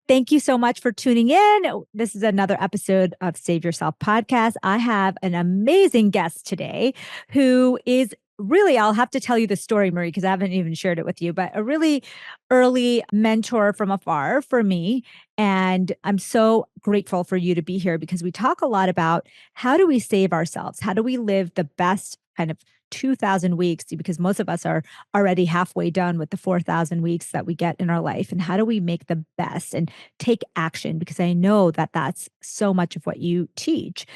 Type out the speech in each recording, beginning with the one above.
Thank you so much for tuning in. This is another episode of Save Yourself podcast. I have an amazing guest today who is really, I'll have to tell you the story, Marie, because I haven't even shared it with you, but a really early mentor from afar for me. And I'm so grateful for you to be here because we talk a lot about how do we save ourselves? How do we live the best kind of 2000 weeks? Because most of us are already halfway done with the 4000 weeks that we get in our life. And how do we make the best and take action? Because I know that that's so much of what you teach.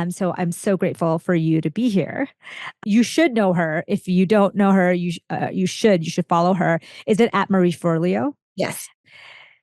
So I'm so grateful for you to be here. You should know her. If you don't know her, you should follow her. Is it at Marie Forleo? Yes.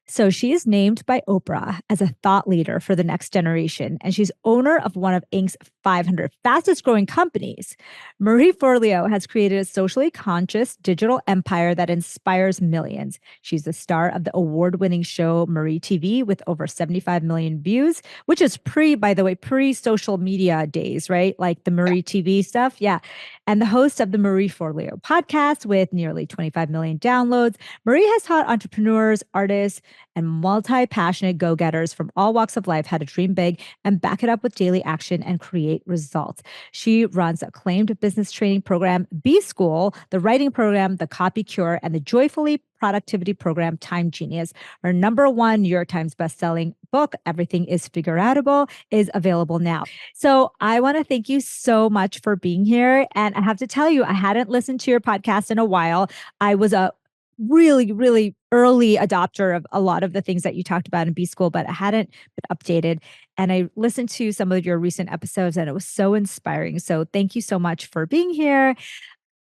So she is named by Oprah as a thought leader for the next generation, and she's owner of one of Inc.'s 500 fastest growing companies. Marie Forleo has created a socially conscious digital empire that inspires millions. She's the star of the award-winning show Marie TV with over 75 million views, which is by the way, pre-social media days, right? Like the Marie TV stuff. Yeah. And the host of the Marie Forleo podcast with nearly 25 million downloads. Marie has taught entrepreneurs, artists, and multi-passionate go-getters from all walks of life how to dream big and back it up with daily action and create results. She runs acclaimed business training program, B School, the writing program, the Copy Cure, and the Joyfully Productivity program, Time Genius. Her number one New York Times bestselling book, Everything is Figureoutable, is available now. So I want to thank you so much for being here. And I have to tell you, I hadn't listened to your podcast in a while. I was a really early adopter of a lot of the things that you talked about in B School, but I hadn't been updated. And I listened to some of your recent episodes and it was so inspiring. So thank you so much for being here.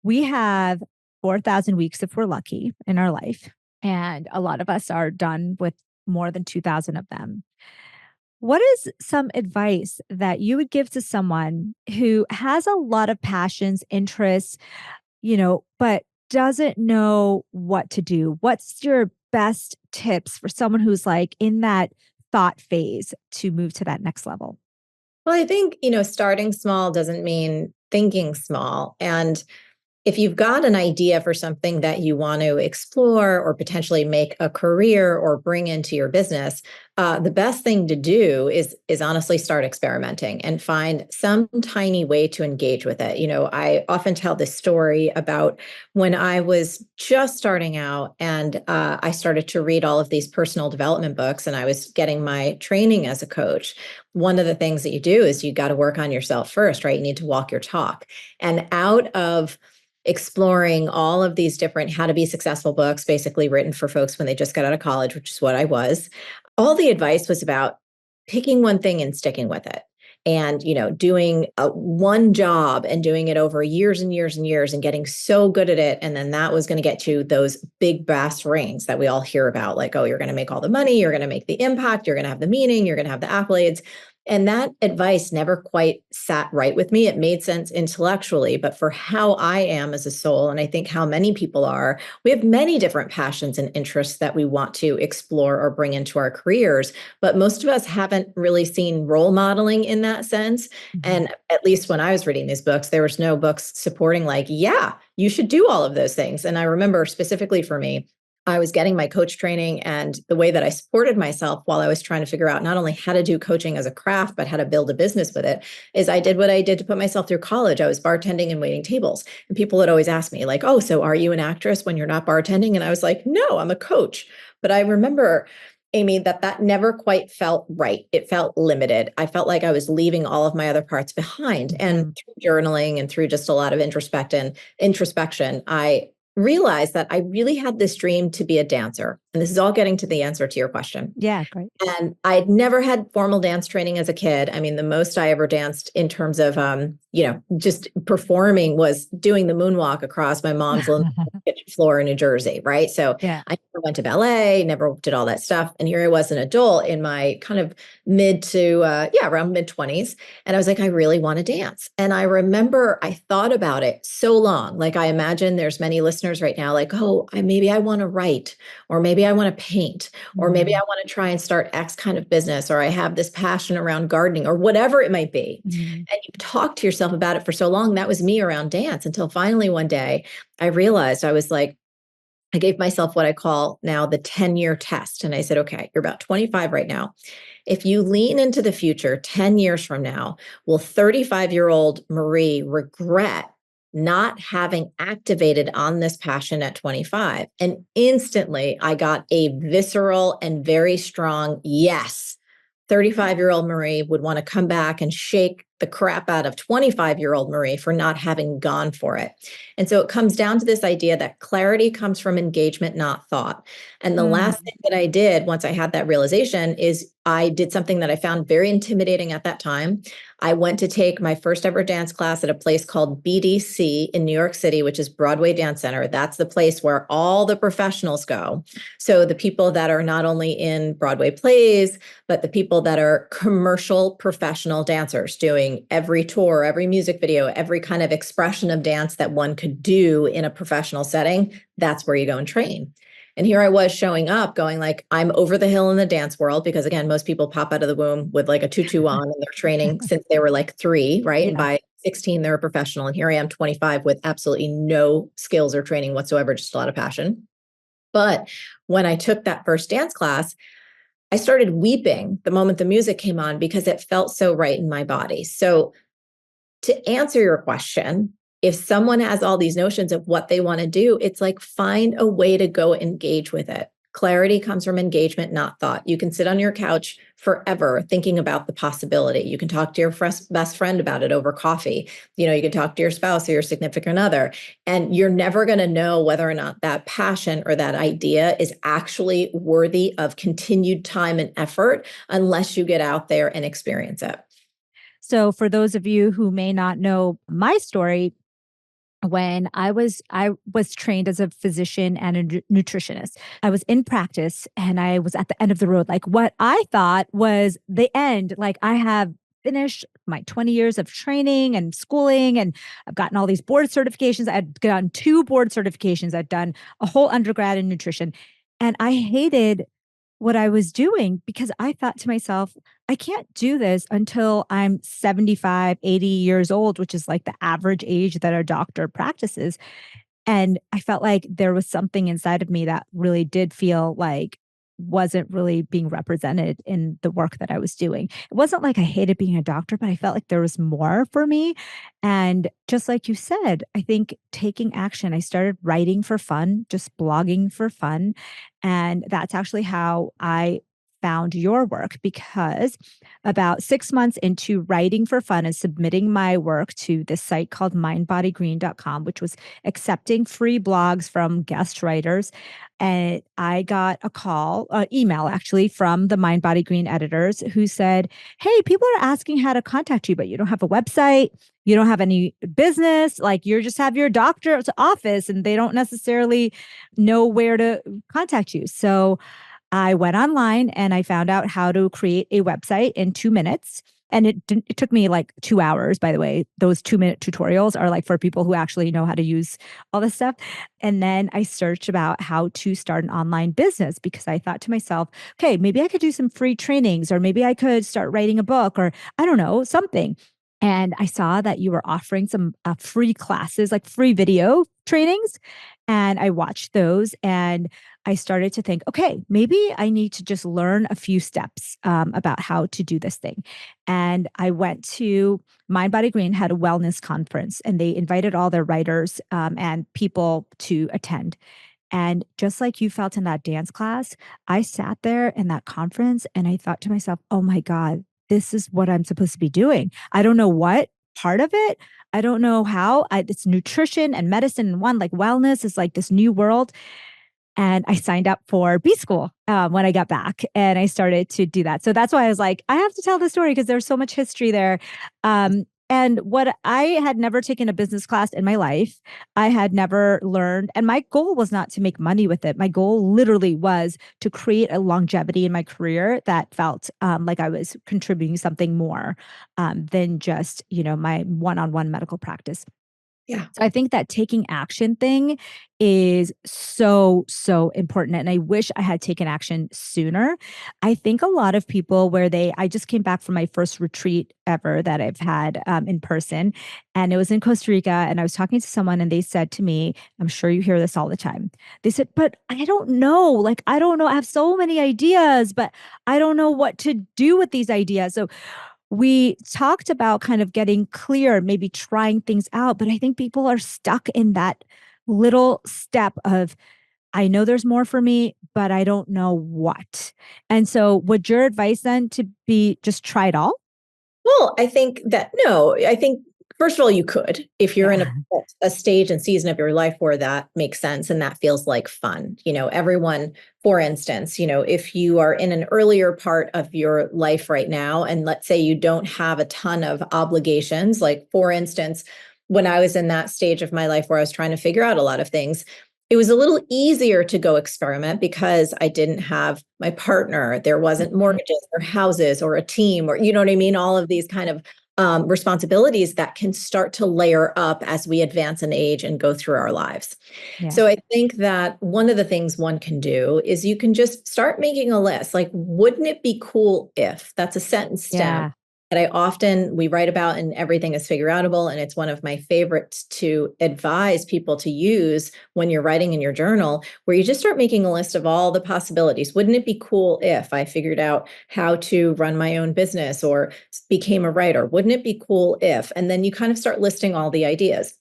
We have 4000 weeks if we're lucky in our life. And a lot of us are done with more than 2000 of them. What is some advice that you would give to someone who has a lot of passions, interests, but doesn't know what to do? What's your best tips for someone who's like in that thought phase to move to that next level? Well, I think, starting small doesn't mean thinking small. And if you've got an idea for something that you want to explore or potentially make a career or bring into your business, the best thing to do is honestly start experimenting and find some tiny way to engage with it. I often tell this story about when I was just starting out and I started to read all of these personal development books and I was getting my training as a coach. One of the things that you do is you got to work on yourself first, right? You need to walk your talk. And out of exploring all of these different how to be successful books, basically written for folks when they just got out of college, which is what I was. All the advice was about picking one thing and sticking with it. And, doing one job and doing it over years and years and years and getting so good at it. And then that was going to get you those big brass rings that we all hear about, like, oh, you're going to make all the money, you're going to make the impact, you're going to have the meaning, you're going to have the accolades. And that advice never quite sat right with me. It made sense intellectually, but for how I am as a soul, and I think how many people are, we have many different passions and interests that we want to explore or bring into our careers. But most of us haven't really seen role modeling in that sense. Mm-hmm. And at least when I was reading these books, there was no books supporting, like, yeah, you should do all of those things. And I remember specifically for me, I was getting my coach training, and the way that I supported myself while I was trying to figure out not only how to do coaching as a craft, but how to build a business with it, is I did what I did to put myself through college. I was bartending and waiting tables. And people would always ask me, like, oh, so are you an actress when you're not bartending? And I was like, no, I'm a coach. But I remember, Amy, that never quite felt right. It felt limited. I felt like I was leaving all of my other parts behind. And through journaling and through just a lot of introspection, I realized that I really had this dream to be a dancer. And this is all getting to the answer to your question. Yeah, great. And I'd never had formal dance training as a kid. I mean, the most I ever danced in terms of, just performing was doing the moonwalk across my mom's kitchen floor in New Jersey, right? So Yeah. I never went to ballet, never did all that stuff. And here I was, an adult in my kind of around mid 20s. And I was like, I really want to dance. And I remember I thought about it so long. Like, I imagine there's many listeners right now, like, oh, maybe I want to write, or maybe I want to paint, or maybe I want to try and start X kind of business, or I have this passion around gardening, or whatever it might be. And you talk to yourself about it for so long. That was me around dance, until finally one day I realized, I was like, I gave myself what I call now the 10-year test. And I said, okay, you're about 25 right now. If you lean into the future 10 years from now, will 35-year-old Marie regret not having activated on this passion at 25? And instantly I got a visceral and very strong yes. 35-year-old Marie would want to come back and shake the crap out of 25-year-old Marie for not having gone for it. And so it comes down to this idea that clarity comes from engagement, not thought. And the last Mm. thing that I did once I had that realization is I did something that I found very intimidating at that time. I went to take my first ever dance class at a place called BDC in New York City, which is Broadway Dance Center. That's the place where all the professionals go. So the people that are not only in Broadway plays, but the people that are commercial professional dancers doing every tour, every music video, every kind of expression of dance that one could do in a professional setting, that's where you go and train. And here I was showing up going like, I'm over the hill in the dance world because again, most people pop out of the womb with like a tutu on and they're training since they were like 3, right? And Yeah. by 16, they're a professional. And here I am 25 with absolutely no skills or training whatsoever, just a lot of passion. But when I took that first dance class, I started weeping the moment the music came on because it felt so right in my body. So to answer your question, if someone has all these notions of what they want to do, it's like find a way to go engage with it. Clarity comes from engagement, not thought. You can sit on your couch forever thinking about the possibility. You can talk to your best friend about it over coffee. You can talk to your spouse or your significant other, and you're never going to know whether or not that passion or that idea is actually worthy of continued time and effort unless you get out there and experience it. So for those of you who may not know my story, when I was trained as a physician and a nutritionist. I was in practice and I was at the end of the road. Like what I thought was the end. Like I have finished my 20 years of training and schooling and I've gotten all these board certifications. I'd gotten 2 board certifications. I'd done a whole undergrad in nutrition. And I hated what I was doing because I thought to myself, I can't do this until I'm 75, 80 years old, which is like the average age that a doctor practices. And I felt like there was something inside of me that really did feel like wasn't really being represented in the work that I was doing. It wasn't like I hated being a doctor, but I felt like there was more for me. And just like you said, I think taking action, I started writing for fun, just blogging for fun. And that's actually how I found your work because about 6 months into writing for fun and submitting my work to this site called mindbodygreen.com, which was accepting free blogs from guest writers. And I got a call, email actually from the Mind Body Green editors who said, hey, people are asking how to contact you, but you don't have a website. You don't have any business. Like you just have your doctor's office and they don't necessarily know where to contact you. So I went online and I found out how to create a website in 2 minutes. And it took me like 2 hours, by the way. Those 2 minute tutorials are like for people who actually know how to use all this stuff. And then I searched about how to start an online business because I thought to myself, okay, maybe I could do some free trainings or maybe I could start writing a book or I don't know, something. And I saw that you were offering some free classes, like free video trainings. And I watched those and I started to think, okay, maybe I need to just learn a few steps about how to do this thing. And I went to Mind Body Green had a wellness conference and they invited all their writers and people to attend. And just like you felt in that dance class, I sat there in that conference and I thought to myself, oh my God, this is what I'm supposed to be doing. I don't know what part of it. I don't know how. It's nutrition and medicine in one, like wellness is like this new world. And I signed up for B school when I got back and I started to do that. So that's why I was like, I have to tell the story because there's so much history there. And what I had never taken a business class in my life, I had never learned. And my goal was not to make money with it. My goal literally was to create a longevity in my career that felt like I was contributing something more than just, my one on one medical practice. Yeah. So I think that taking action thing is so, so important. And I wish I had taken action sooner. I think a lot of people I just came back from my first retreat ever that I've had in person. And it was in Costa Rica. And I was talking to someone and they said to me, I'm sure you hear this all the time. They said, but I don't know. Like, I don't know. I have so many ideas, but I don't know what to do with these ideas. So we talked about kind of getting clear, maybe trying things out, but I think people are stuck in that little step of, I know there's more for me, but I don't know what. And so, would your advice then to be just try it all? Well, I think that no, I think first of all, you could if you're in Yeah. a stage and season of your life where that makes sense and that feels like fun. Everyone, for instance, if you are in an earlier part of your life right now, and let's say you don't have a ton of obligations, like for instance, when I was in that stage of my life where I was trying to figure out a lot of things, it was a little easier to go experiment because I didn't have my partner. There wasn't Mhm. mortgages or houses or a team or, you know what I mean? All of these kind of responsibilities that can start to layer up as we advance in age and go through our lives. Yeah. So I think that one of the things one can do is you can just start making a list. Like, wouldn't it be cool if? That's a sentence stem Yeah. that we write about in Everything is Figureoutable. And it's one of my favorites to advise people to use when you're writing in your journal, where you just start making a list of all the possibilities. Wouldn't it be cool if I figured out how to run my own business or became a writer? Wouldn't it be cool if? And then you kind of start listing all the ideas.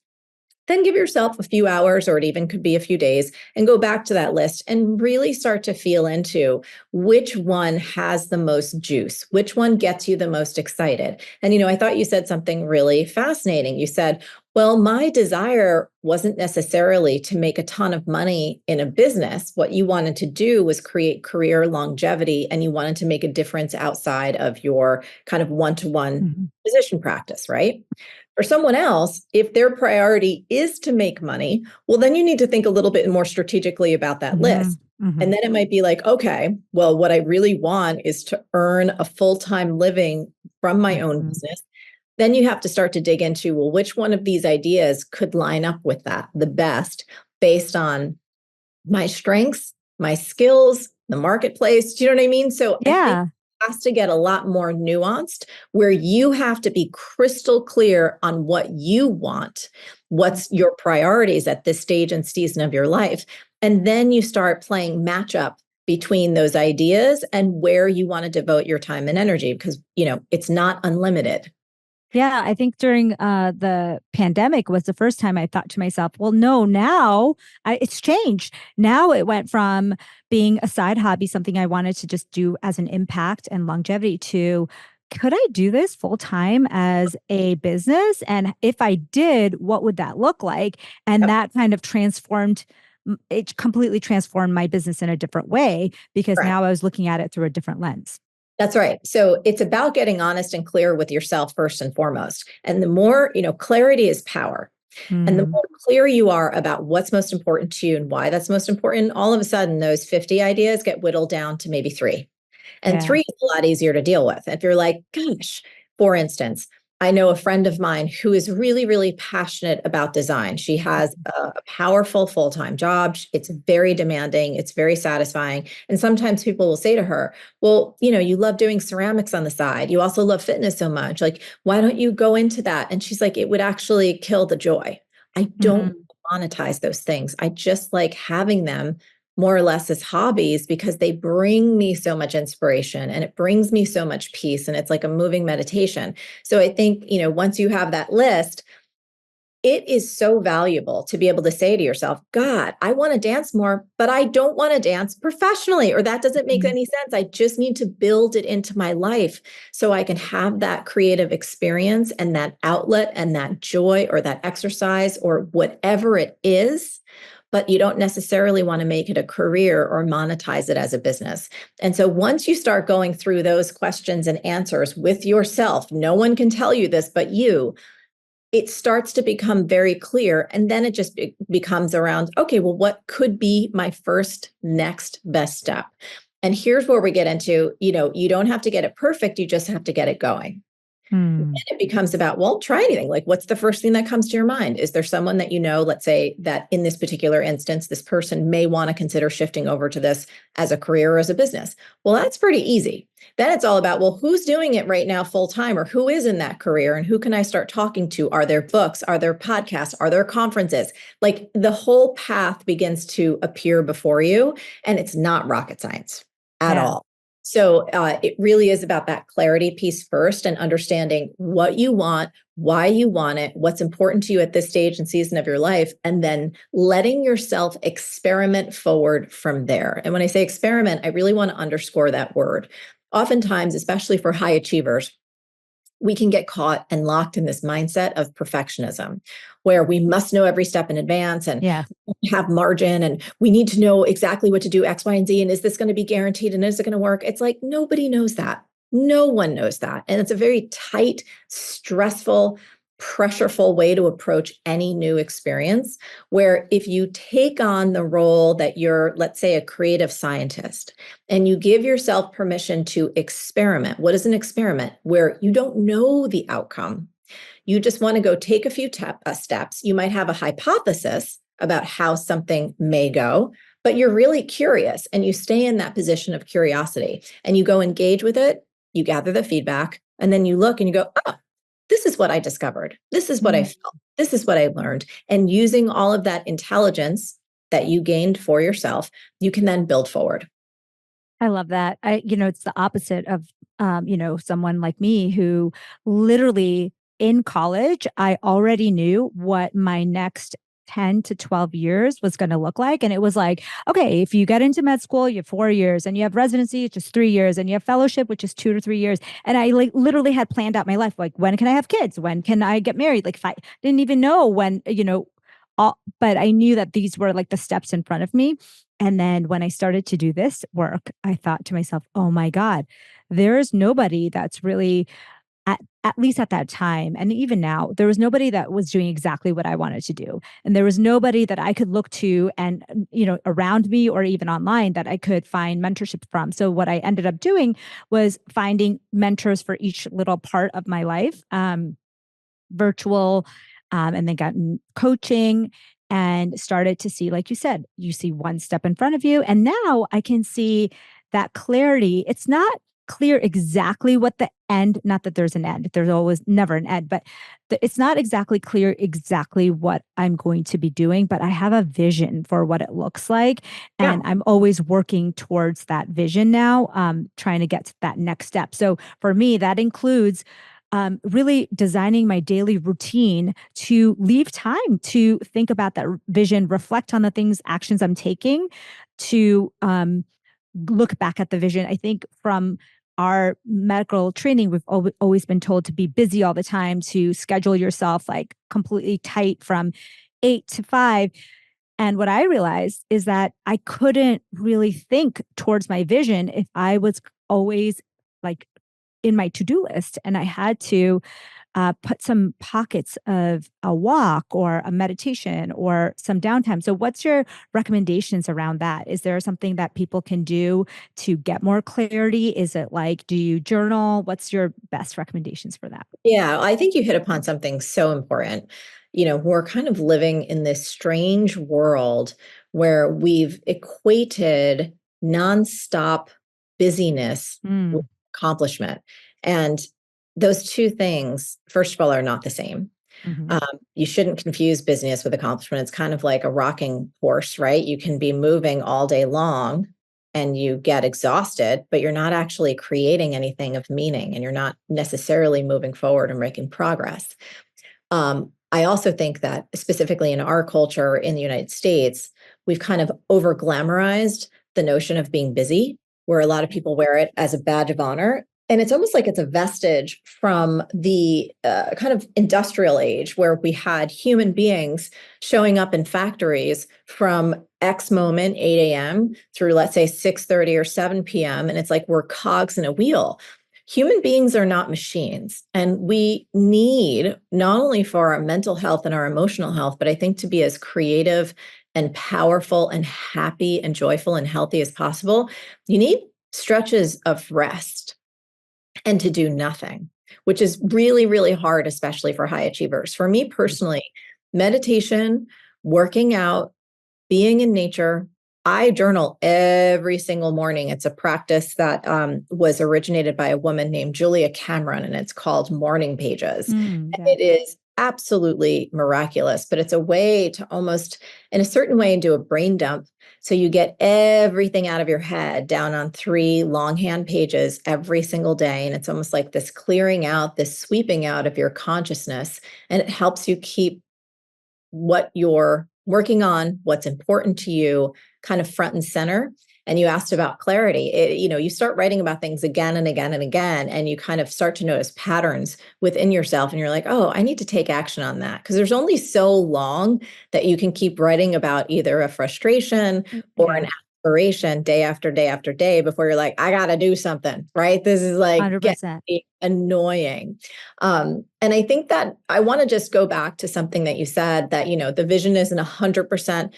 Then give yourself a few hours, or it even could be a few days, and go back to that list and really start to feel into which one has the most juice, which one gets you the most excited. And, I thought you said something really fascinating. You said, well, my desire wasn't necessarily to make a ton of money in a business. What you wanted to do was create career longevity, and you wanted to make a difference outside of your kind of one-to-one Mhm. physician practice, right? For someone else, if their priority is to make money, well, then you need to think a little bit more strategically about that list. Mhm. And Mhm. then it might be like, okay, well, what I really want is to earn a full time living from my own Mhm. business. Then you have to start to dig into, well, which one of these ideas could line up with that the best based on my strengths, my skills, the marketplace. Do you know what I mean? So I think Yeah. it has to get a lot more nuanced where you have to be crystal clear on what you want, what's your priorities at this stage and season of your life. And then you start playing matchup between those ideas and where you want to devote your time and energy because, it's not unlimited. Yeah, I think during the pandemic was the first time I thought to myself, well, no, now it's changed. Now it went from being a side hobby, something I wanted to just do as an impact and longevity, to could I do this full time as a business? And if I did, what would that look like? And Yep. that kind of it completely transformed my business in a different way because Correct. now I was looking at it through a different lens. That's right. So it's about getting honest and clear with yourself first and foremost. And the more, clarity is power. And the Mm, more clear you are about what's most important to you and why that's most important, all of a sudden those 50 ideas get whittled down to maybe three. And yeah. three is a lot easier to deal with. If you're like, gosh, for instance, I know a friend of mine who is really, really passionate about design. She has a powerful full time job. It's very demanding, it's very satisfying. And sometimes people will say to her, well, you love doing ceramics on the side. You also love fitness so much. Like, why don't you go into that? And she's like, it would actually kill the joy. I don't Mhm. monetize those things. I just like having them more or less as hobbies because they bring me so much inspiration and it brings me so much peace and it's like a moving meditation. So I think, once you have that list, it is so valuable to be able to say to yourself, God, I want to dance more, but I don't want to dance professionally, or that doesn't make Mhm. any sense. I just need to build it into my life so I can have that creative experience and that outlet and that joy or that exercise or whatever it is. But you don't necessarily want to make it a career or monetize it as a business. And so once you start going through those questions and answers with yourself, no one can tell you this but you, it starts to become very clear. And then it just becomes around, okay, well, what could be my first next best step? And here's where we get into, you don't have to get it perfect, you just have to get it going. Hmm. It becomes about, well, try anything. Like, what's the first thing that comes to your mind? Is there someone that you know, let's say that in this particular instance, this person may want to consider shifting over to this as a career or as a business? Well, that's pretty easy. Then it's all about, well, who's doing it right now full time, or who is in that career, and who can I start talking to? Are there books? Are there podcasts? Are there conferences? Like, the whole path begins to appear before you, and it's not rocket science at Yeah. all. So it really is about that clarity piece first, and understanding what you want, why you want it, what's important to you at this stage and season of your life, and then letting yourself experiment forward from there. And when I say experiment, I really want to underscore that word. Oftentimes, especially for high achievers, we can get caught and locked in this mindset of perfectionism, where we must know every step in advance and Yeah. have margin, and we need to know exactly what to do X, Y, and Z. And is this going to be guaranteed? And is it going to work? It's like, nobody knows that. No one knows that. And it's a very tight, stressful, pressureful way to approach any new experience, where if you take on the role that you're, let's say, a creative scientist, and you give yourself permission to experiment. What is an experiment? Where you don't know the outcome. You just want to go take a few steps. You might have a hypothesis about how something may go, but you're really curious, and you stay in that position of curiosity, and you go engage with it. You gather the feedback, and then you look and you go, oh, this is what I discovered. This is what I Mm. felt. This is what I learned. And using all of that intelligence that you gained for yourself, you can then build forward. I love that. It's the opposite of, someone like me who literally in college, I already knew what my next 10 to 12 years was going to look like. And it was like, okay, if you get into med school, you have 4 years, and you have residency, which is 3 years, and you have fellowship, which is 2 to 3 years. And I like literally had planned out my life. Like, when can I have kids? When can I get married? Like, if I didn't even know when, but I knew that these were like the steps in front of me. And then when I started to do this work, I thought to myself, oh my God, there's nobody that's really, at least at that time, and even now, there was nobody that was doing exactly what I wanted to do. And there was nobody that I could look to and, around me or even online that I could find mentorship from. So what I ended up doing was finding mentors for each little part of my life. Virtual, and then gotten coaching and started to see, like you said, you see one step in front of you. And now I can see that clarity. It's not clear exactly what the end, not that there's an end, there's always never an end, but it's not exactly clear exactly what I'm going to be doing, but I have a vision for what it looks like. Yeah. And I'm always working towards that vision now, trying to get to that next step. So for me, that includes really designing my daily routine to leave time to think about that vision, reflect on the things, actions I'm taking to look back at the vision. I think from our medical training, we've always been told to be busy all the time, to schedule yourself like completely tight from 8 to 5. And what I realized is that I couldn't really think towards my vision if I was always like in my to-do list, and I had to put some pockets of a walk or a meditation or some downtime. So what's your recommendations around that? Is there something that people can do to get more clarity? Is it like, do you journal? What's your best recommendations for that? Yeah, I think you hit upon something so important. We're kind of living in this strange world where we've equated nonstop busyness with Mm. accomplishment. And those two things, first of all, are not the same. Mhm. You shouldn't confuse business with accomplishment. It's kind of like a rocking horse, right? You can be moving all day long and you get exhausted, but you're not actually creating anything of meaning, and you're not necessarily moving forward and making progress. I also think that specifically in our culture in the United States, we've kind of over glamorized the notion of being busy, where a lot of people wear it as a badge of honor. And it's almost like it's a vestige from the kind of industrial age, where we had human beings showing up in factories from X moment, 8 a.m. through, let's say, 6:30 or 7 p.m. And it's like we're cogs in a wheel. Human beings are not machines. And we need, not only for our mental health and our emotional health, but I think to be as creative and powerful and happy and joyful and healthy as possible, you need stretches of rest and to do nothing. which is really, really hard, especially for high achievers. For me personally, meditation, working out, being in nature. I journal every single morning. It's a practice that was originated by a woman named Julia Cameron, and it's called Morning Pages. And Yeah. it is absolutely miraculous, but it's a way to almost, in a certain way, do a brain dump. So you get everything out of your head down on 3 longhand pages every single day. And it's almost like this clearing out, this sweeping out of your consciousness. And it helps you keep what you're working on, what's important to you, kind of front and center. And you asked about clarity. You start writing about things again and again and again, and you kind of start to notice patterns within yourself. And you're like, oh, I need to take action on that. Because there's only so long that you can keep writing about either a frustration or an Yeah. aspiration day after day after day before you're like, I got to do something, right? This is like getting 100%. annoying. And I think that I want to just go back to something that you said that, the vision isn't 100%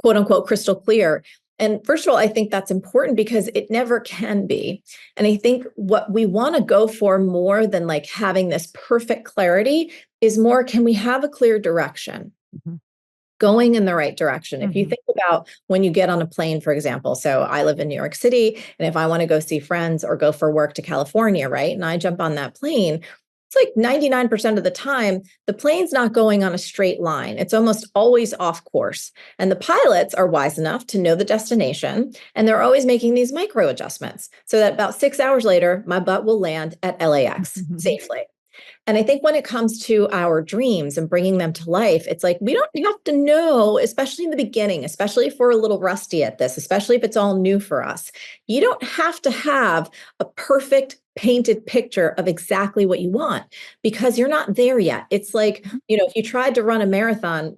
quote unquote crystal clear. And first of all, I think that's important because it never can be. And I think what we want to go for more than like having this perfect clarity is more, can we have a clear direction? Mhm. Going in the right direction. If you Mhm. think about when you get on a plane, for example, so I live in New York City, and if I want to go see friends or go for work to California, right? And I jump on that plane, it's like 99% of the time, the plane's not going on a straight line. It's almost always off course. And the pilots are wise enough to know the destination, and they're always making these micro adjustments so that about 6 hours later, my butt will land at LAX safely. And I think when it comes to our dreams and bringing them to life, it's like we don't have to know, especially in the beginning, especially if we're a little rusty at this, especially if it's all new for us. You don't have to have a perfect painted picture of exactly what you want because you're not there yet. It's like, Mhm. if you tried to run a marathon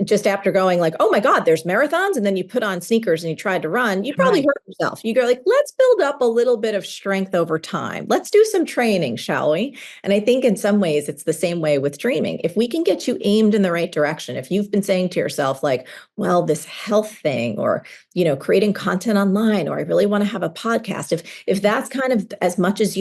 just after going like, oh my God, there's marathons, and then you put on sneakers and you tried to run, you probably Right. hurt yourself. You go like, let's build up a little bit of strength over time. Let's do some training, shall we? And I think in some ways it's the same way with dreaming. If we can get you aimed in the right direction, if you've been saying to yourself, like, well, this health thing, or, creating content online, or I really want to have a podcast, if that's kind of as much as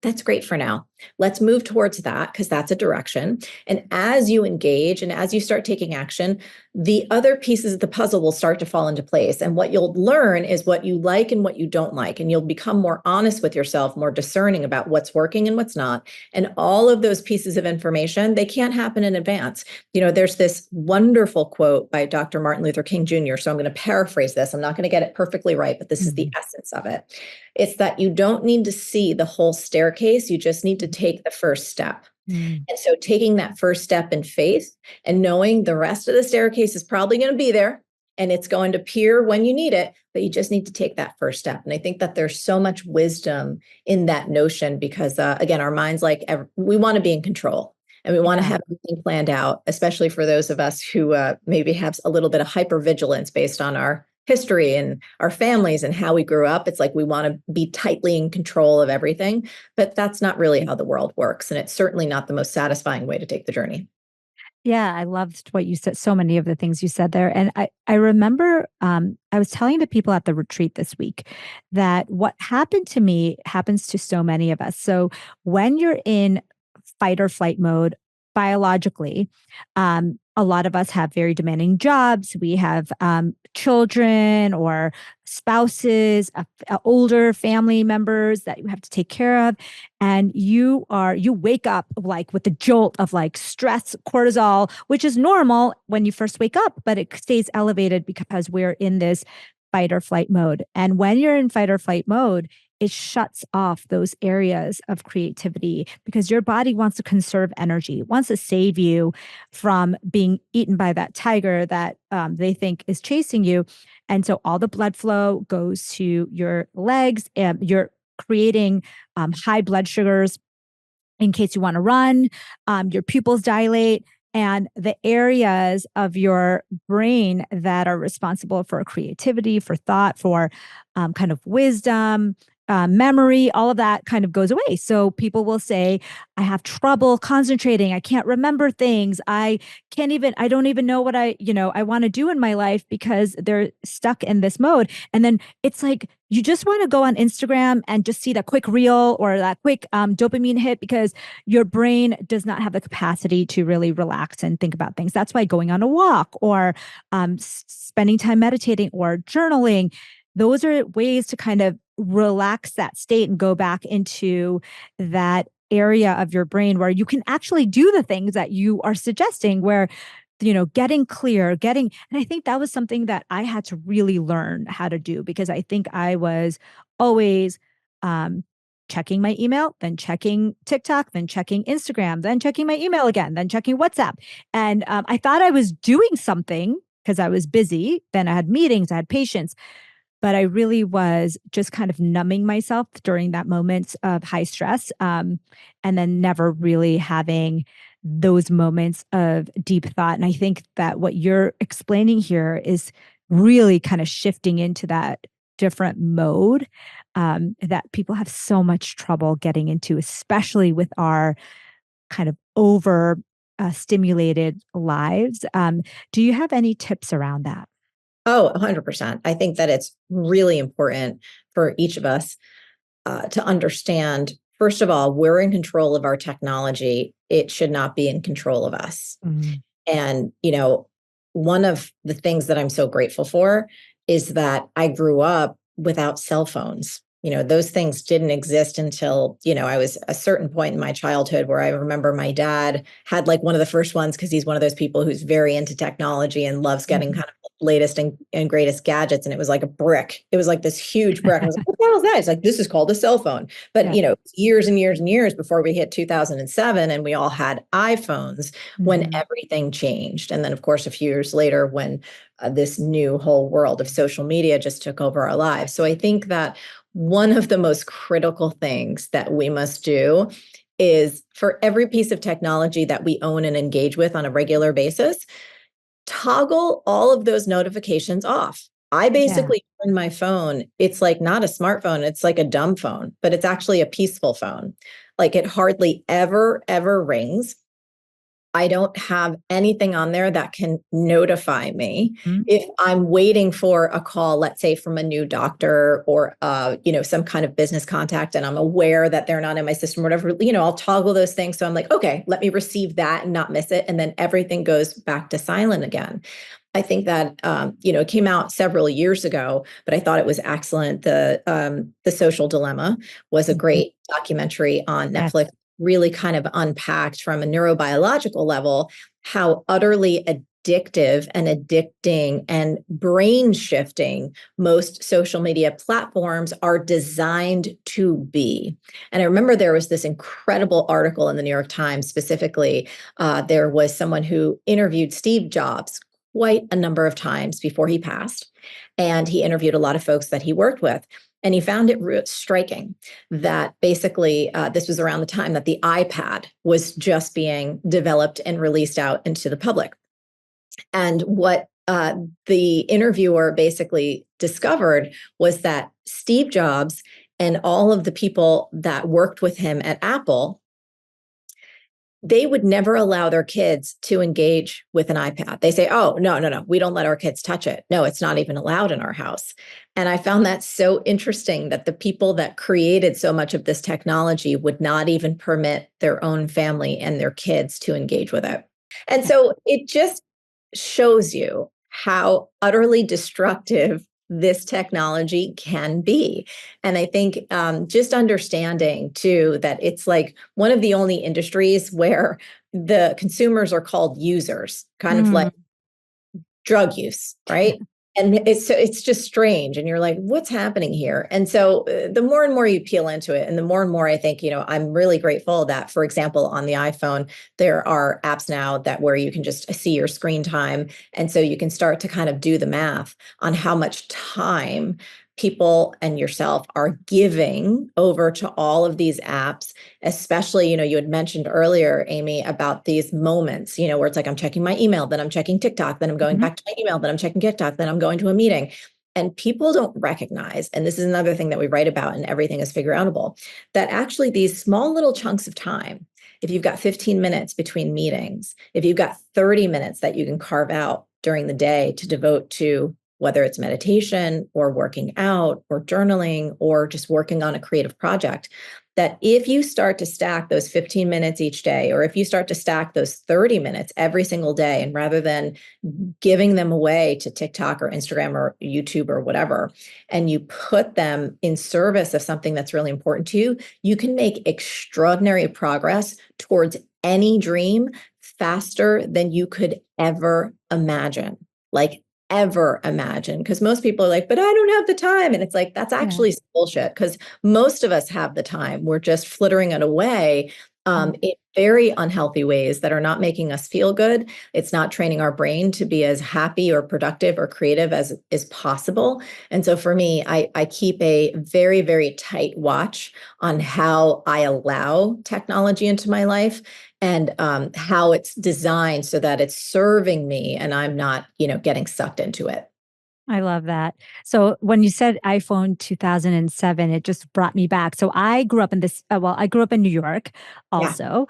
that's great for now. Let's move towards that because that's a direction. And as you engage and as you start taking action, the other pieces of the puzzle will start to fall into place. And what you'll learn is what you like and what you don't like. And you'll become more honest with yourself, more discerning about what's working and what's not. And all of those pieces of information, they can't happen in advance. There's this wonderful quote by Dr. Martin Luther King Jr. So I'm going to paraphrase this. I'm not going to get it perfectly right, but this is the Mhm. essence of it. It's that you don't need to see the whole staircase. You just need to take the first step. Mm. And so taking that first step in faith and knowing the rest of the staircase is probably going to be there and it's going to appear when you need it, but you just need to take that first step. And I think that there's so much wisdom in that notion because, again, our minds we want to be in control. And we want to Yeah. have everything planned out, especially for those of us who maybe have a little bit of hypervigilance based on our history and our families and how we grew up. It's like we want to be tightly in control of everything, but that's not really how the world works. And it's certainly not the most satisfying way to take the journey. Yeah, I loved what you said. So many of the things you said there. And I remember I was telling the people at the retreat this week that what happened to me happens to so many of us. So when you're in fight or flight mode biologically, a lot of us have very demanding jobs. We have children or spouses, older family members that you have to take care of. And you wake up like with the jolt of like stress, cortisol, which is normal when you first wake up, but it stays elevated because we're in this fight or flight mode. And when you're in fight or flight mode, it shuts off those areas of creativity because your body wants to conserve energy, wants to save you from being eaten by that tiger that they think is chasing you. And so all the blood flow goes to your legs, and you're creating high blood sugars in case you want to run. Your pupils dilate. And the areas of your brain that are responsible for creativity, for thought, for kind of wisdom, memory, all of that kind of goes away. So people will say, I have trouble concentrating. I can't remember things. I don't even know what I want to do in my life because they're stuck in this mode. And then it's like, you just want to go on Instagram and just see that quick reel or that quick dopamine hit because your brain does not have the capacity to really relax and think about things. That's why going on a walk or spending time meditating or journaling, those are ways to kind of relax that state and go back into that area of your brain where you can actually do the things that you are suggesting, where getting clear, and I think that was something that I had to really learn how to do, because I think I was always um checking my email, then checking TikTok, then checking Instagram, then checking my email again, then checking WhatsApp. And I thought I was doing something because I was busy. Then I had meetings, I had patients, but I really was just kind of numbing myself during that moment of high stress, and then never really having those moments of deep thought. And I think that what you're explaining here is really kind of shifting into that different mode that people have so much trouble getting into, especially with our kind of over stimulated lives. Do you have any tips around that? Oh, 100%. I think that it's really important for each of us to understand, first of all, we're in control of our technology. It should not be in control of us. Mm. And, one of the things that I'm so grateful for is that I grew up without cell phones. Those things didn't exist until, I was a certain point in my childhood where I remember my dad had like one of the first ones because he's one of those people who's very into technology and loves getting Mhm. kind of latest and greatest gadgets. And it was like a brick. It was like this huge brick. I was like, what the hell is that? It's like, this is called a cell phone. But, Yeah. years and years and years before we hit 2007 and we all had iPhones, when Mhm. everything changed. And then, of course, a few years later, when this new whole world of social media just took over our lives. So I think that one of the most critical things that we must do is, for every piece of technology that we own and engage with on a regular basis, toggle all of those notifications off. I Yeah. basically turn my phone, it's like not a smartphone, it's like a dumb phone, but it's actually a peaceful phone. Like, it hardly ever rings. I don't have anything on there that can notify me Mhm. if I'm waiting for a call, let's say from a new doctor or some kind of business contact, and I'm aware that they're not in my system or whatever. I'll toggle those things. So I'm like, okay, let me receive that and not miss it. And then everything goes back to silent again. I think that it came out several years ago, but I thought it was excellent. The Social Dilemma was a Mhm. great documentary on Yes. Netflix, really kind of unpacked from a neurobiological level how utterly addictive and addicting and brain shifting most social media platforms are designed to be. And I remember there was this incredible article in the New York Times specifically. There was someone who interviewed Steve Jobs quite a number of times before he passed. And he interviewed a lot of folks that he worked with. And he found it striking that basically this was around the time that the iPad was just being developed and released out into the public. And what the interviewer basically discovered was that Steve Jobs and all of the people that worked with him at Apple, they would never allow their kids to engage with an iPad. They say, oh, no, we don't let our kids touch it. No, it's not even allowed in our house. And I found that so interesting that the people that created so much of this technology would not even permit their own family and their kids to engage with it. And Yeah. so it just shows you how utterly destructive this technology can be. And I think just understanding too that it's like one of the only industries where the consumers are called users, kind of like Mm. drug use, right? And it's just strange, and you're like, what's happening here? And so the more and more you peel into it, and the more I think, I'm really grateful that, for example, on the iPhone, there are apps now that where you can just see your screen time, and so you can start to kind of do the math on how much time people and yourself are giving over to all of these apps. Especially, you had mentioned earlier, Amy, about these moments, where it's like I'm checking my email, then I'm checking TikTok, then I'm going Mhm. back to my email, then I'm checking TikTok, then I'm going to a meeting. And people don't recognize, and this is another thing that we write about in Everything is Figureoutable, that actually these small little chunks of time, if you've got 15 minutes between meetings, if you've got 30 minutes that you can carve out during the day to devote to whether it's meditation or working out or journaling or just working on a creative project, that if you start to stack those 15 minutes each day, or if you start to stack those 30 minutes every single day, and rather than giving them away to TikTok or Instagram or YouTube or whatever, and you put them in service of something that's really important to you, you can make extraordinary progress towards any dream faster than you could ever imagine. Like, ever imagine. Because most people are like, but I don't have the time. And it's like, that's Yeah. actually bullshit, because most of us have the time. We're just flittering it away in very unhealthy ways that are not making us feel good. It's not training our brain to be as happy or productive or creative as is possible. And so for me, I keep a very, very tight watch on how I allow technology into my life, and how it's designed so that it's serving me and I'm not, getting sucked into it. I love that. So when you said iPhone 2007, it just brought me back. So I grew up in I grew up in New York Yeah. also.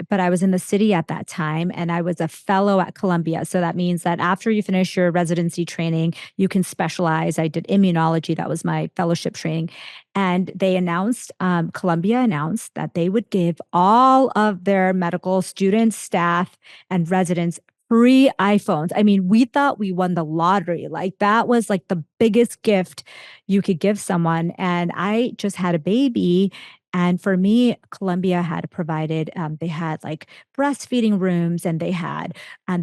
But I was in the city at that time and I was a fellow at Columbia. So that means that after you finish your residency training, you can specialize. I did immunology. That was my fellowship training. And they announced, Columbia announced that they would give all of their medical students, staff, and residents free iPhones. I mean, we thought we won the lottery. Like that was like the biggest gift you could give someone. And I just had a baby. And for me, Columbia had provided, they had like breastfeeding rooms and they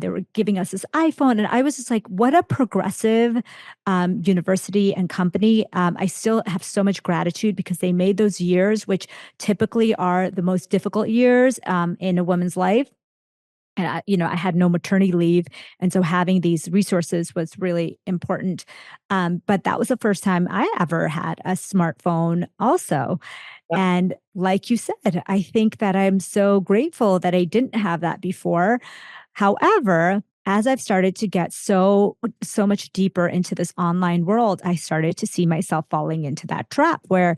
were giving us this iPhone. And I was just like, what a progressive university and company. I still have so much gratitude because they made those years, which typically are the most difficult years in a woman's life. And I had no maternity leave, and so having these resources was really important. But that was the first time I ever had a smartphone also. Yep. And like you said, I think that I'm so grateful that I didn't have that before. However, as I've started to get so much deeper into this online world, I started to see myself falling into that trap where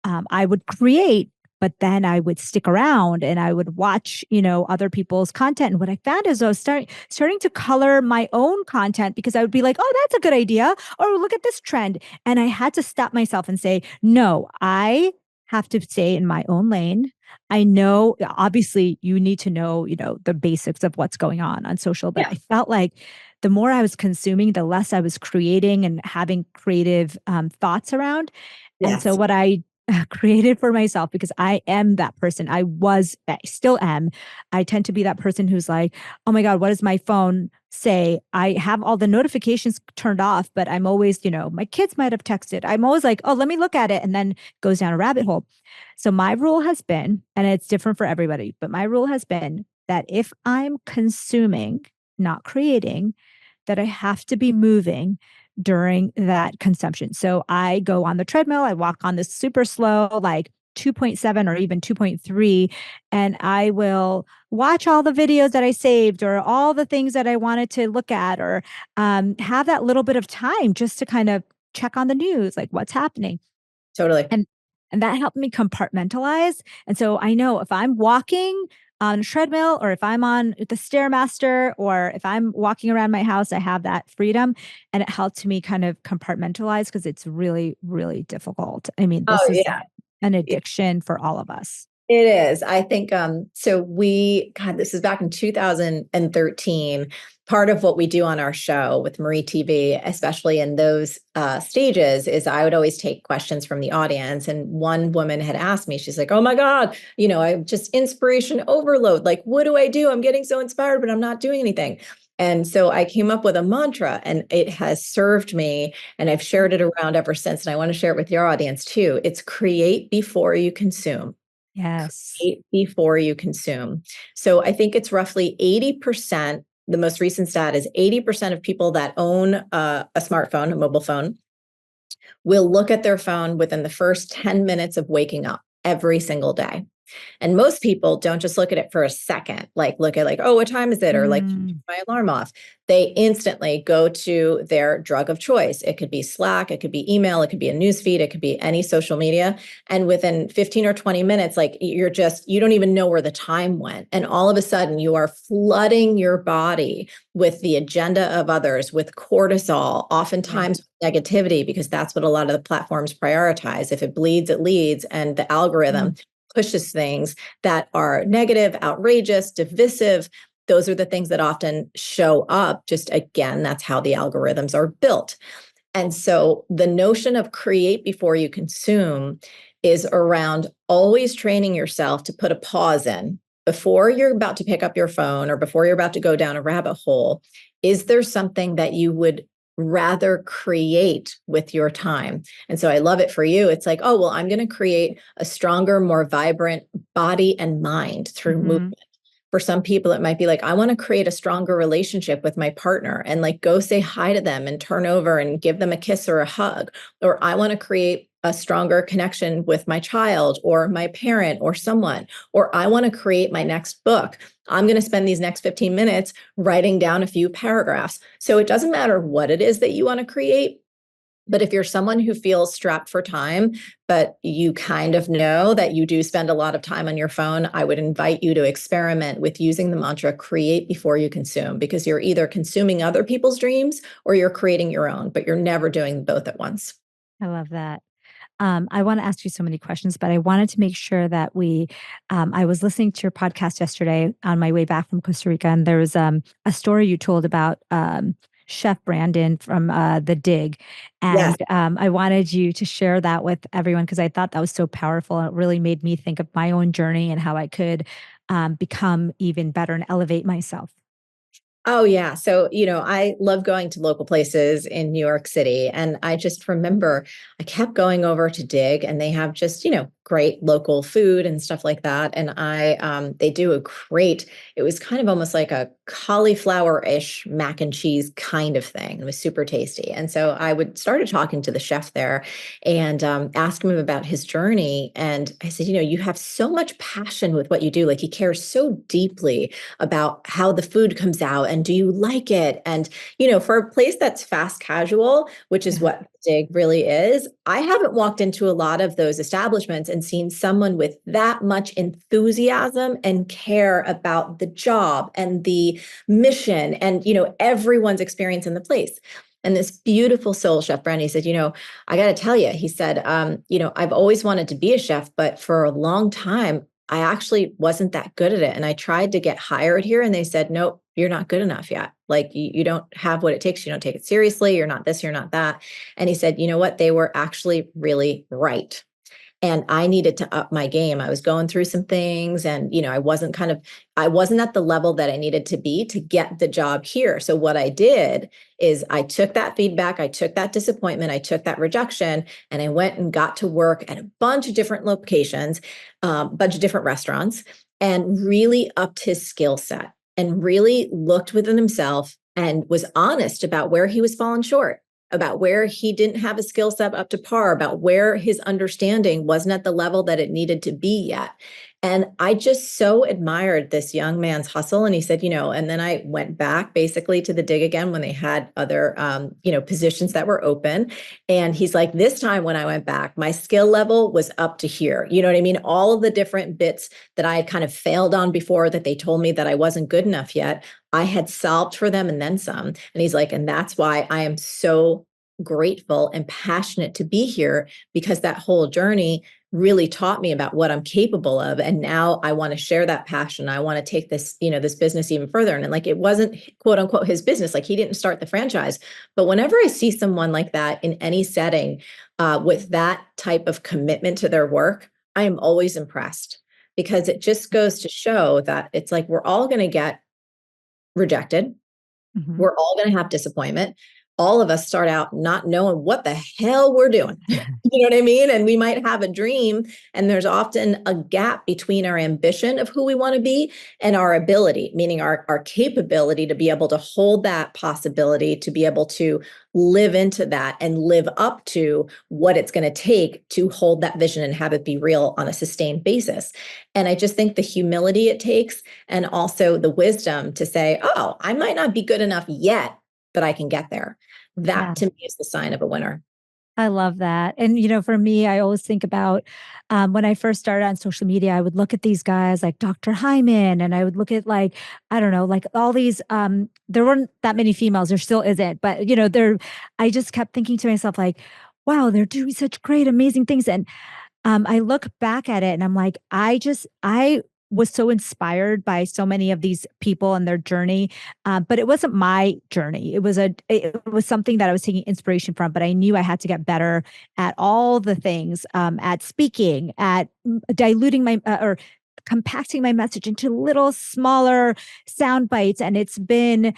I would create, but then I would stick around and I would watch, other people's content. And what I found is I was starting to color my own content because I would be like, oh, that's a good idea. Or look at this trend. And I had to stop myself and say, no, I have to stay in my own lane. I know obviously you need to know, the basics of what's going on social, but Yeah. I felt like the more I was consuming, the less I was creating and having creative thoughts around. And so Yes. what I created for myself, because I am that person. I still am. I tend to be that person who's like, oh my God, what does my phone say? I have all the notifications turned off, but I'm always, my kids might have texted. I'm always like, oh, let me look at it, and then goes down a rabbit hole. So my rule has been, and it's different for everybody, but my rule has been that if I'm consuming, not creating, that I have to be moving during that consumption. So I go on the treadmill, I walk on this super slow, like 2.7 or even 2.3, and I will watch all the videos that I saved or all the things that I wanted to look at, or have that little bit of time just to kind of check on the news, like what's happening. Totally. And and that helped me compartmentalize. And so I know if I'm walking on a treadmill or if I'm on the Stairmaster or if I'm walking around my house, I have that freedom. And it helped me kind of compartmentalize because it's really, really difficult. I mean, Oh this is yeah. an addiction for all of us. It is. I think so God, this is back in 2013. Part of what we do on our show with Marie TV, especially in those stages, is I would always take questions from the audience. And one woman had asked me, she's like, oh my God, I just inspiration overload. Like, what do I do? I'm getting so inspired, but I'm not doing anything. And so I came up with a mantra, and it has served me, and I've shared it around ever since. And I want to share it with your audience too. It's create before you consume. Yes. Eat before you consume. So I think it's roughly 80%. The most recent stat is 80% of people that own a smartphone, a mobile phone, will look at their phone within the first 10 minutes of waking up every single day. And most people don't just look at it for a second, like look at like, oh, what time is it? Or like Mm, my alarm off. They instantly go to their drug of choice. It could be Slack, it could be email, it could be a news feed, it could be any social media. And within 15 or 20 minutes, like you don't even know where the time went. And all of a sudden you are flooding your body with the agenda of others, with cortisol, yeah. oftentimes negativity, because that's what a lot of the platforms prioritize. If it bleeds, it leads. And the algorithm Mm, pushes things that are negative, outrageous, divisive. Those are the things that often show up. Just again, that's how the algorithms are built. And so the notion of create before you consume is around always training yourself to put a pause in before you're about to pick up your phone or before you're about to go down a rabbit hole. Is there something that you would rather create with your time? And so I love it for you. It's like, oh, well, I'm going to create a stronger, more vibrant body and mind through hmm movement. For some people, it might be like, I want to create a stronger relationship with my partner and like go say hi to them and turn over and give them a kiss or a hug. Or I want to create a stronger connection with my child or my parent or someone. Or I want to create my next book. I'm going to spend these next 15 minutes writing down a few paragraphs. So it doesn't matter what it is that you want to create. But if you're someone who feels strapped for time, but you kind of know that you do spend a lot of time on your phone, I would invite you to experiment with using the mantra create before you consume, because you're either consuming other people's dreams or you're creating your own, but you're never doing both at once. I love that. I want to ask you so many questions, but I wanted to make sure that I was listening to your podcast yesterday on my way back from Costa Rica, and there was a story you told about Chef Brandon from The Dig. Yes. And I wanted you to share that with everyone because I thought that was so powerful. And it really made me think of my own journey and how I could become even better and elevate myself. Oh, yeah. So, I love going to local places in New York City. And I just remember I kept going over to Dig and they have just, great local food and stuff like that. And they do a great, it was kind of almost like a cauliflower-ish mac and cheese kind of thing. It was super tasty. And so I would started talking to the chef there and ask him about his journey. And I said, you have so much passion with what you do. Like he cares so deeply about how the food comes out and do you like it? And, for a place that's fast casual, which is Yeah. what Dig really is, I haven't walked into a lot of those establishments and seen someone with that much enthusiasm and care about the job and the mission and, everyone's experience in the place. And this beautiful soul, Chef Brennan, he said, I got to tell you, he said, I've always wanted to be a chef, but for a long time, I actually wasn't that good at it. And I tried to get hired here and they said, nope, you're not good enough yet. Like you don't have what it takes. You don't take it seriously. You're not this, you're not that. And he said, you know what? They were actually really right. And I needed to up my game. I was going through some things and, I wasn't at the level that I needed to be to get the job here. So what I did is I took that feedback, I took that disappointment, I took that rejection, and I went and got to work at a bunch of different locations, a bunch of different restaurants, and really upped his skill set and really looked within himself and was honest about where he was falling short, about where he didn't have a skill set up to par, about where his understanding wasn't at the level that it needed to be yet. And I just so admired this young man's hustle. And he said, and then I went back basically to the Dig again when they had other, positions that were open. And he's like, this time when I went back, my skill level was up to here. You know what I mean? All of the different bits that I had kind of failed on before that they told me that I wasn't good enough yet, I had solved for them and then some. And he's like, and that's why I am so grateful and passionate to be here because that whole journey really taught me about what I'm capable of. And now I want to share that passion. I want to take this, this business even further. And like, it wasn't quote unquote his business. Like he didn't start the franchise. But whenever I see someone like that in any setting with that type of commitment to their work, I am always impressed because it just goes to show that it's like, we're all going to get rejected. Mhm. We're all going to have disappointment. all of us start out not knowing what the hell we're doing. You know what I mean? And we might have a dream, and there's often a gap between our ambition of who we want to be and our ability, meaning our capability to be able to hold that possibility, to be able to live into that and live up to what it's going to take to hold that vision and have it be real on a sustained basis. And I just think the humility it takes, and also the wisdom to say, oh, I might not be good enough yet, but I can get there. That Yeah. to me is the sign of a winner. I love that. And, for me, I always think about when I first started on social media, I would look at these guys like Dr. Hyman, and I would look at like, I don't know, like all these, there weren't that many females, there still isn't, but, I just kept thinking to myself, like, wow, they're doing such great, amazing things. And I look back at it and I'm like, I was so inspired by so many of these people and their journey, but it wasn't my journey. It was something that I was taking inspiration from, but I knew I had to get better at all the things, at speaking, at diluting my or compacting my message into little smaller sound bites, and it's been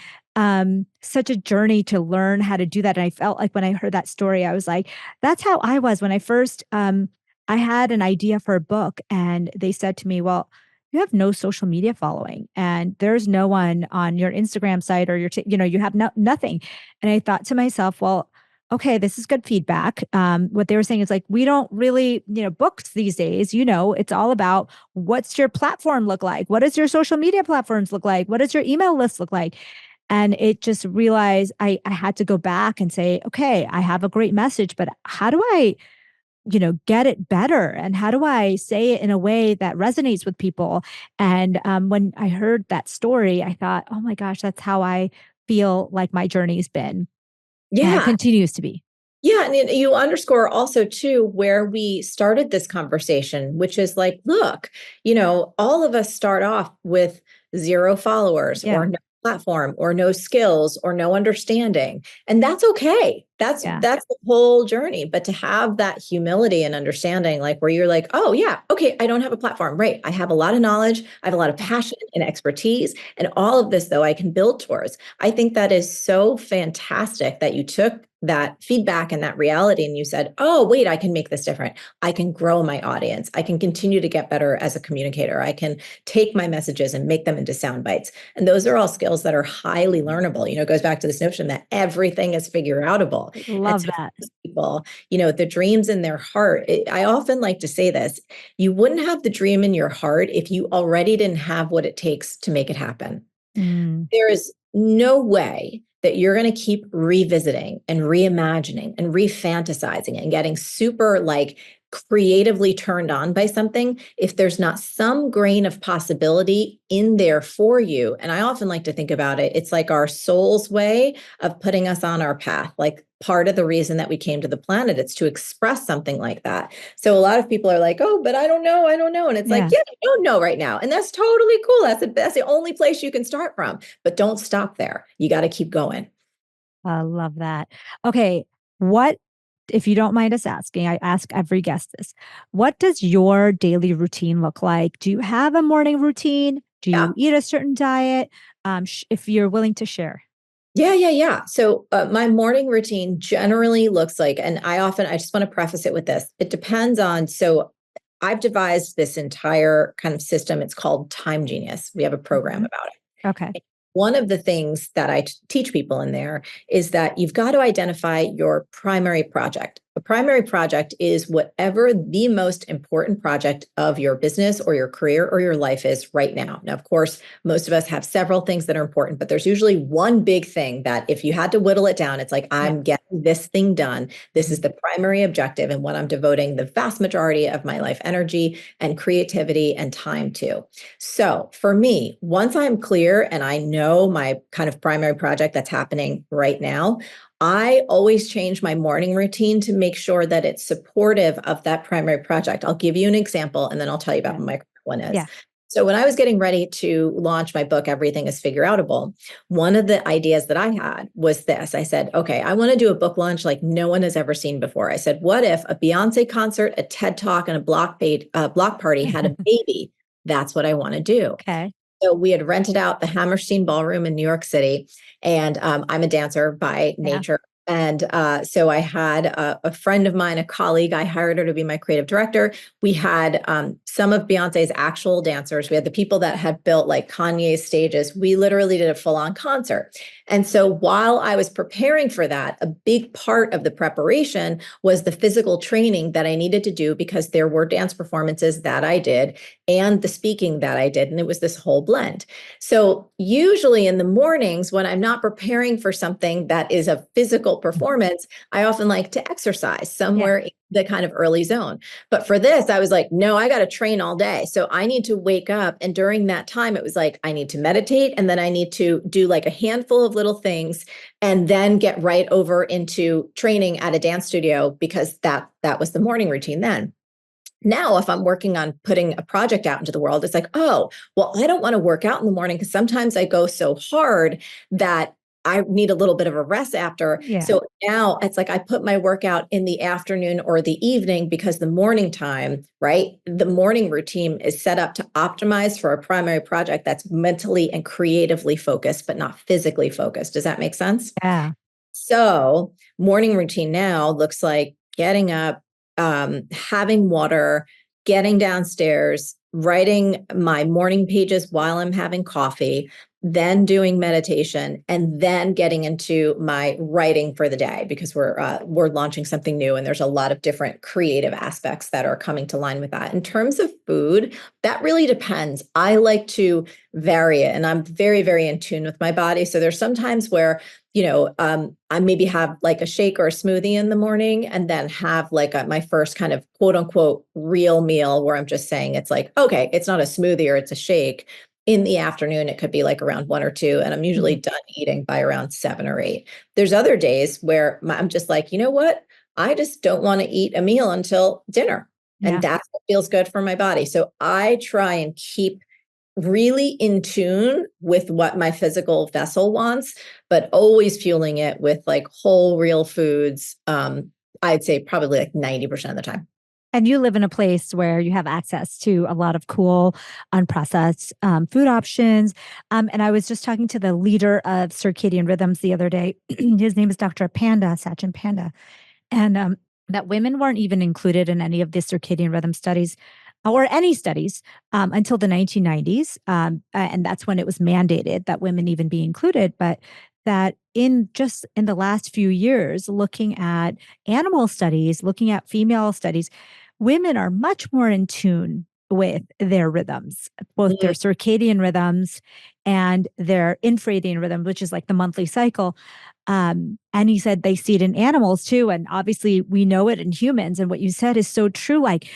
such a journey to learn how to do that. And I felt like when I heard that story, I was like, that's how I was when I first I had an idea for a book, and they said to me, well, you have no social media following, and there's no one on your Instagram site or you have nothing. And I thought to myself, well, okay, this is good feedback. What they were saying is like, we don't really, books these days, it's all about what's your platform look like? What does your social media platforms look like? What does your email list look like? And it just realized I had to go back and say, okay, I have a great message, but how do I get it better? And how do I say it in a way that resonates with people? And when I heard that story, I thought, oh my gosh, that's how I feel like my journey's been and Yeah. continues to be. Yeah. And you underscore also, too, where we started this conversation, which is like, look, all of us start off with zero followers Yeah. or no platform or no skills or no understanding. And that's okay. That's Yeah. that's the whole journey. But to have that humility and understanding, like where you're like, oh yeah, okay, I don't have a platform. Right. I have a lot of knowledge, I have a lot of passion and expertise. And all of this, though, I can build towards. I think that is so fantastic that you took that feedback and that reality and you said, oh, wait, I can make this different. I can grow my audience. I can continue to get better as a communicator. I can take my messages and make them into sound bites. And those are all skills that are highly learnable. It goes back to this notion that everything is figure outable. And Love so that. people, the dreams in their heart. I often like to say this, you wouldn't have the dream in your heart if you already didn't have what it takes to make it happen. Mm, There is no way that you're going to keep revisiting and reimagining and refantasizing and getting super like creatively turned on by something if there's not some grain of possibility in there for you. And I often like to think about it, it's like our soul's way of putting us on our path. Like part of the reason that we came to the planet, it's to express something like that. So a lot of people are like, oh, but I don't know. I don't know. And it's like, yeah. yeah, you don't know right now. And that's totally cool. That's the only place you can start from. But don't stop there. You got to keep going. I love that. Okay. What, if you don't mind us asking, I ask every guest this, what does your daily routine look like? Do you have a morning routine? Do Yeah. you eat a certain diet? If you're willing to share. Yeah. So my morning routine generally looks like, and I just want to preface it with this. It depends on, so I've devised this entire kind of system. It's called Time Genius. We have a program Mhm. about it. Okay. One of the things that I teach people in there is that you've got to identify your primary project. A primary project is whatever the most important project of your business or your career or your life is right now. Now, of course, most of us have several things that are important, but there's usually one big thing that if you had to whittle it down, it's like, Yeah. I'm getting this thing done. This is Mhm. the primary objective and what I'm devoting the vast majority of my life energy and creativity and time to. So for me, once I'm clear and I know my kind of primary project that's happening right now, I always change my morning routine to make sure that it's supportive of that primary project. I'll give you an example and then I'll tell you about Yeah. what my current one is. Yeah. So when I was getting ready to launch my book, Everything is Figureoutable, one of the ideas that I had was this. I said, okay, I want to do a book launch like no one has ever seen before. I said, what if a Beyonce concert, a TED Talk, and a block party had a baby? That's what I want to do. Okay. So we had rented out the Hammerstein Ballroom in New York City, and I'm a dancer by Yeah. nature. And so I had a friend of mine, a colleague, I hired her to be my creative director. We had some of Beyonce's actual dancers. We had the people that had built like Kanye's stages. We literally did a full on concert. And so while I was preparing for that, a big part of the preparation was the physical training that I needed to do because there were dance performances that I did and the speaking that I did. And it was this whole blend. So usually in the mornings when I'm not preparing for something that is a physical performance, I often like to exercise Yeah. somewhere in the kind of early zone. But for this, I was like, no, I got to train all day. So I need to wake up. And during that time, it was like, I need to meditate and then I need to do like a handful of little things and then get right over into training at a dance studio because that was the morning routine then. Now, if I'm working on putting a project out into the world, it's like, oh, well, I don't want to work out in the morning because sometimes I go so hard that I need a little bit of a rest after. Yeah. So now it's like I put my workout in the afternoon or the evening because the morning time, right? The morning routine is set up to optimize for a primary project that's mentally and creatively focused, but not physically focused. Does that make sense? Yeah. So, morning routine now looks like getting up, having water, getting downstairs, writing my morning pages while I'm having coffee, then doing meditation, and then getting into my writing for the day because we're launching something new, and there's a lot of different creative aspects that are coming to line with that. In terms of food, that really depends. I like to vary it, and I'm very, very in tune with my body. So there's sometimes where I maybe have like a shake or a smoothie in the morning and then have like my first kind of quote unquote real meal where I'm just saying it's like, okay, it's not a smoothie or it's a shake. In the afternoon, it could be like around 1 or 2, and I'm usually Mhm. done eating by around 7 or 8. There's other days where I'm just like, you know what? I just don't want to eat a meal until dinner. And Yeah. that's what feels good for my body. So I try and keep really in tune with what my physical vessel wants, but always fueling it with like whole real foods. I'd say probably like 90% of the time. And you live in a place where you have access to a lot of cool, unprocessed food options. And I was just talking to the leader of circadian rhythms the other day. His name is Dr. Panda, Sachin Panda. And that women weren't even included in any of the circadian rhythm studies or any studies until the 1990s. And that's when it was mandated that women even be included. But that in just in the last few years, looking at animal studies, looking at female studies, women are much more in tune with their rhythms, both their Mm, circadian rhythms and their infradian rhythm, which is like the monthly cycle. And he said they see it in animals too. And obviously we know it in humans. And what you said is so true. Like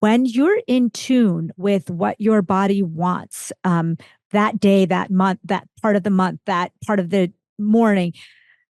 when you're in tune with what your body wants, that day, that month, that part of the month, that part of the morning,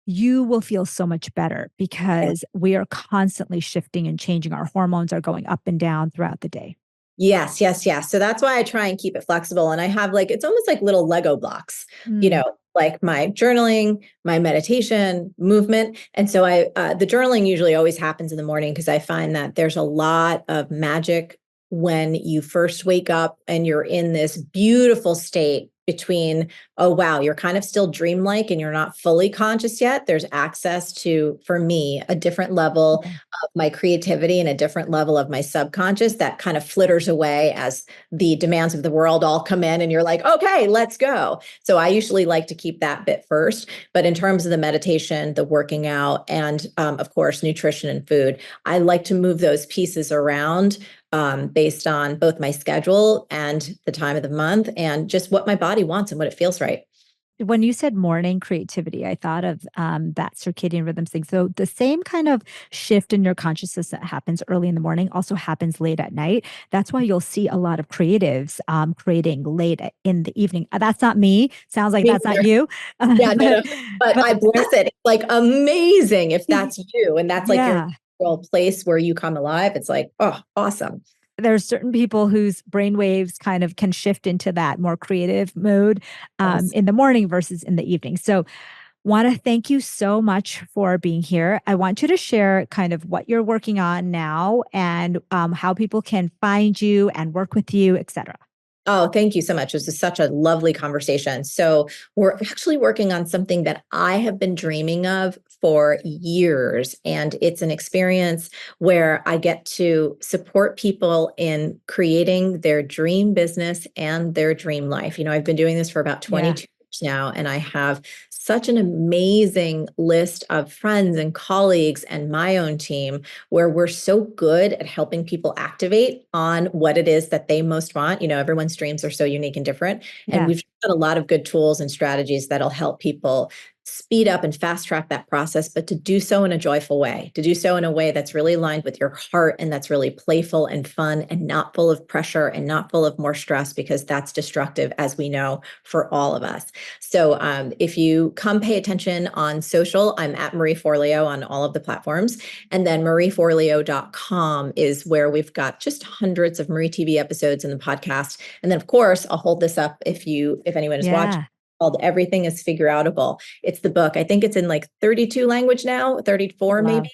you will feel so much better yeah. because we are constantly shifting and changing. Our hormones are going up and down throughout the day. Yes, yes, yes. So that's why I try and keep it flexible. And I have like, it's almost like little Lego blocks, Mm, like my journaling, my meditation, movement. And so the journaling usually always happens in the morning because I find that there's a lot of magic when you first wake up and you're in this beautiful state between, oh, wow, you're kind of still dreamlike and you're not fully conscious yet. There's access to, for me, a different level yeah. of my creativity and a different level of my subconscious that kind of flitters away as the demands of the world all come in and you're like, okay, let's go. So I usually like to keep that bit first. But in terms of the meditation, the working out, and of course, nutrition and food, I like to move those pieces around based on both my schedule and the time of the month and just what my body wants and what it feels right. When you said morning creativity, I thought of that circadian rhythms thing. So the same kind of shift in your consciousness that happens early in the morning also happens late at night. That's why you'll see a lot of creatives creating in the evening. That's not me. Sounds like Me that's not neither. you. Yeah, no, but no. But but I bless it. It's like amazing if that's you and that's like your yeah, natural place where you come alive. It's like, oh, awesome. there's certain people whose brain waves kind of can shift into that more creative mode Yes. in the morning versus in the evening. So want to thank you so much for being here. I want you to share kind of what you're working on now and how people can find you and work with you, etc. Oh, thank you so much. This is such a lovely conversation. So, we're actually working on something that I have been dreaming of for years. And it's an experience where I get to support people in creating their dream business and their dream life. I've been doing this for about Yeah. 22 years now, and I have such an amazing list of friends and colleagues and my own team where we're so good at helping people activate on what it is that they most want. Everyone's dreams are so unique and different. And Yeah. we've got a lot of good tools and strategies that'll help people speed up and fast track that process, but to do so in a joyful way, to do so in a way that's really aligned with your heart and that's really playful and fun and not full of pressure and not full of more stress, because that's destructive, as we know, for all of us. So if you come pay attention on social, I'm at Marie Forleo on all of the platforms. And then marieforleo.com is where we've got just hundreds of Marie TV episodes in the podcast. And then, of course, I'll hold this up if anyone is watching, Yeah. called Everything is Figureoutable. It's the book. I think it's in like 32 language now, 34 maybe. Love.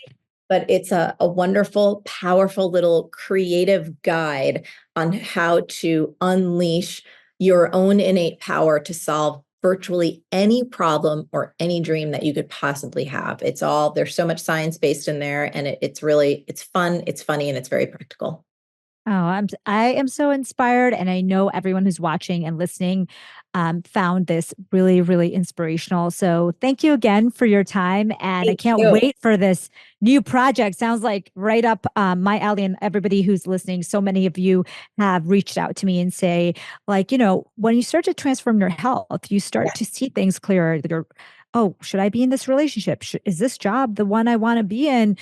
But it's a wonderful, powerful little creative guide on how to unleash your own innate power to solve virtually any problem or any dream that you could possibly have. There's so much science based in there, and it's fun, it's funny, and it's very practical. Oh, I am so inspired, and I know everyone who's watching and listening found this really, really inspirational. So thank you again for your time, and I Thank can't you. wait for this new project. Sounds like right up my alley, and everybody who's listening. So many of you have reached out to me and say, like, when you start to transform your health, you start to see things clearer. Oh, should I be in this relationship? Is this job the one I want to be in?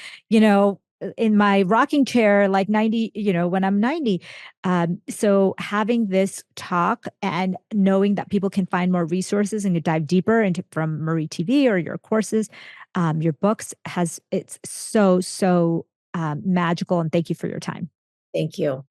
In my rocking chair like 90, when I'm 90. So having this talk and knowing that people can find more resources and you dive deeper into from Marie TV or your courses, your books it's so magical. And thank you for your time. Thank you.